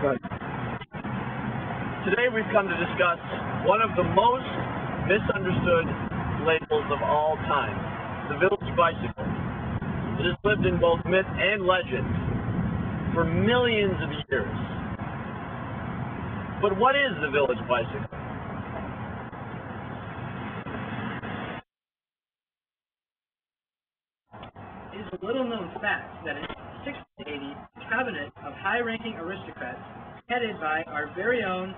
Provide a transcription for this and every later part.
Good. Today we've come to discuss one of the most misunderstood labels of all time, the village bicycle. It has lived in both myth and legend for millions of years. But what is the village bicycle? It is a little-known fact that in 1680, a cabinet of high-ranking aristocrats, headed by our very own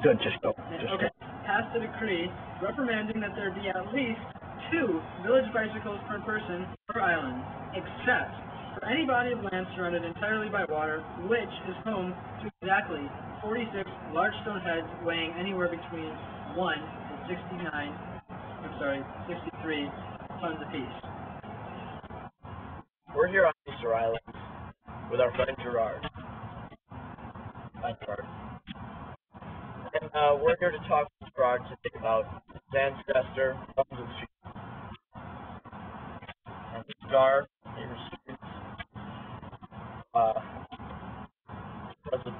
Good, just go. passed a decree reprimanding that there be at least 2 village bicycles per person per island, except for any body of land surrounded entirely by water, which is home to exactly 46 large stone heads weighing anywhere between 1 and 63 tons apiece. We're here on Easter Island with our friend Gerard. Hi, Gerard. And we're here to talk to Gerard today about his ancestor, Thumbs of Sheep. And the scar he received because of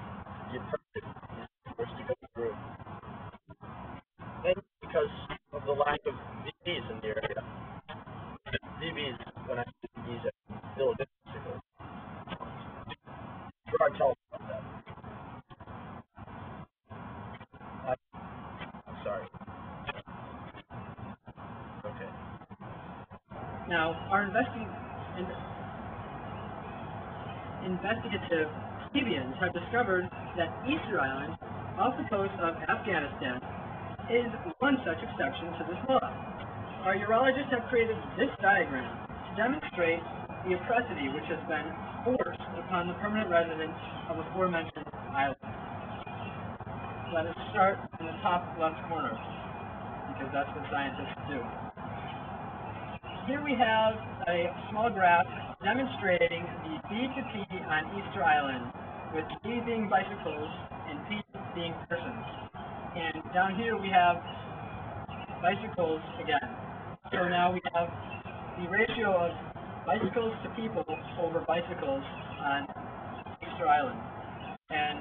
the oppression he's forced to go through. And because of the lack of VBs in the area. VBs, when I say VBs, are village bicycles. Gerard, tell us about that. I'm sorry. Okay. Now, our investigative Stevians have discovered that Easter Island, off the coast of Afghanistan, is one such exception to this law. Our urologists have created this diagram to demonstrate the atrocity which has been forced upon the permanent residents of the aforementioned island. Let us start in the top left corner, because that's what scientists do. Here we have a small graph demonstrating the B to P on Easter Island, with B being bicycles and P being persons. And down here we have bicycles again. So now we have the ratio of bicycles to people over bicycles on Easter Island. And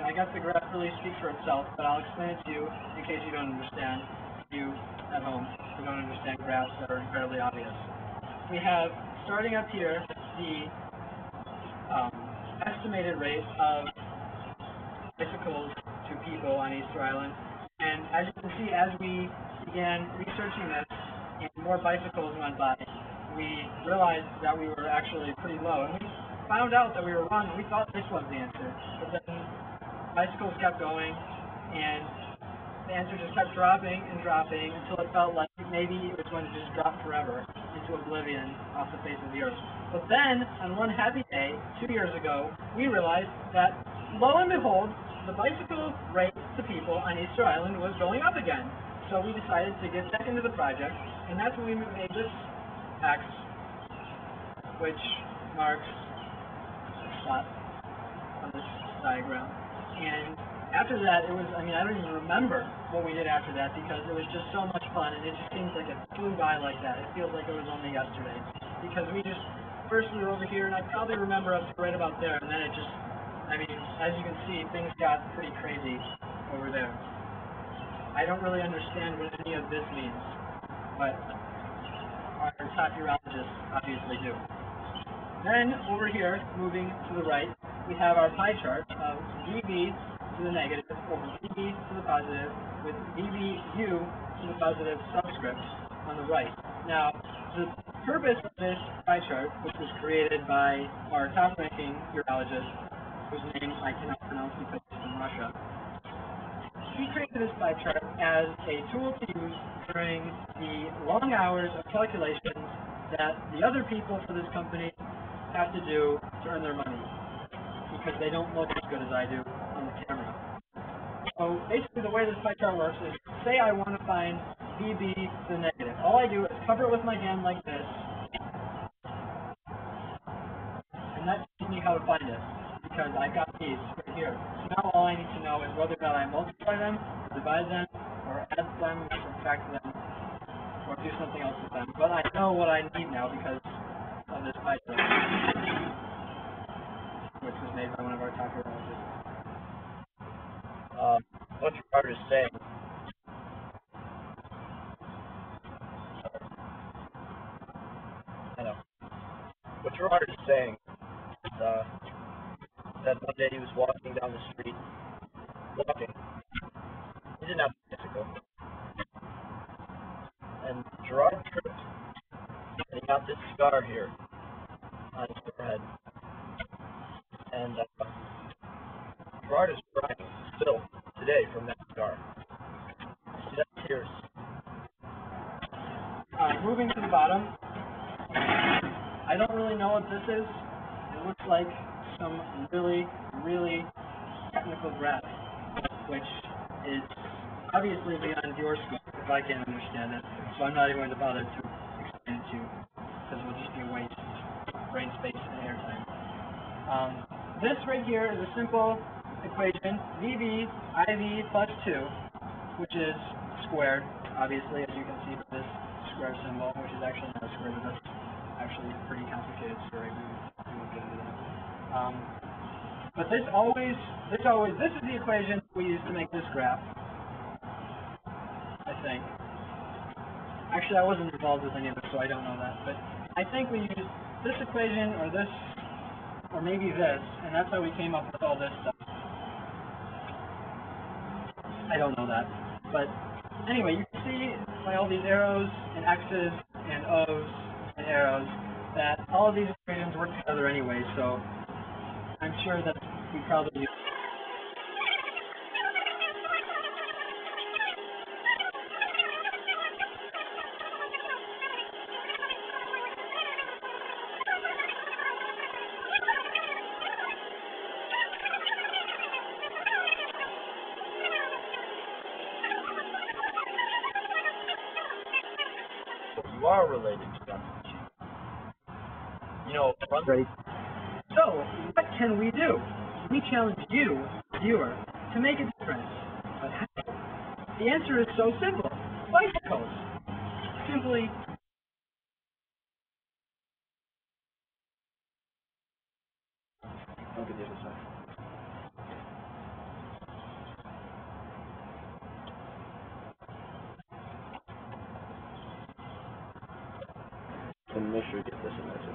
I guess the graph really speaks for itself, but I'll explain it to you in case you don't understand, you at home who don't understand graphs that are incredibly obvious. We have, starting up here, the estimated rate of bicycles to people on Easter Island. And as you can see, as we began researching this and more bicycles went by, we realized that we were actually pretty low. And we found out that we were wrong. We thought this was the answer. But then bicycles kept going, and the answer just kept dropping and dropping until it felt like maybe it was going to just drop forever into oblivion off the face of the earth. But then, on one happy day, 2 years ago, we realized that, lo and behold, the bicycle rate to people on Easter Island was going up again. So we decided to get back into the project, and that's when we made this X, which marks a spot on this diagram. And after that, it was, I don't even remember what we did after that, because it was just so much fun, and it just seems like it flew by like that. It feels like it was only yesterday. Because first we were over here, and I probably remember up to right about there, and then it just, as you can see, things got pretty crazy over there. I don't really understand what any of this means, but our top urologists obviously do. Then, over here, moving to the right, we have our pie chart of VB to the negative over VB to the positive, with VBU to the positive subscript on the right. Now, the purpose of this pie chart, which was created by our top-ranking urologist, whose name I cannot pronounce because he's in Russia, he created this pie chart as a tool to use during the long hours of calculations that the other people for this company have to do to earn their money, because they don't look as good as I do on the camera. So basically the way this pie chart works is, say I want to find VB to the negative. All I do is cover it with my hand like this, and that teaches me how to find it, because I got these right here. So now all I need to know is whether or not I multiply them, divide them, or add them, subtract them, or do something else with them. But I know what I need now because of this Python, which was made by one of our top urologists. What Gerard is saying. I know. What Gerard is saying is that one day he was walking down the street, walking. He didn't have a bicycle, and Gerard tripped, and he got this scar here on his forehead, and Gerard is crying still today from that scar. See that tears. Moving to the bottom, I don't really know what this is. It looks like some really, really technical graph, which is obviously beyond your scope if I can't understand it. So I'm not even going to bother to explain it to you because it will just be a waste of brain space and airtime. This right here is a simple equation, VB IV plus 2, which is squared, obviously, as you can see by this square symbol, which is actually not a square, but that's actually a pretty complicated story. We won't get into that. But this is the equation we use to make this graph, I think. Actually, I wasn't involved with any of this, so I don't know that. But I think we used this equation or this, or maybe this, and that's how we came up with all this stuff. I don't know that. But anyway, you can see by all these arrows and X's and O's and arrows that all of these equations work together anyway, so I'm sure that we probably use. You are related to them. You know, Right. So, what can we do? We challenge you, viewer, to make a difference. But how? The answer is so simple. Bicycles. Simply look at the other side. And make sure you get this in there too.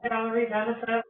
Gallery benefit.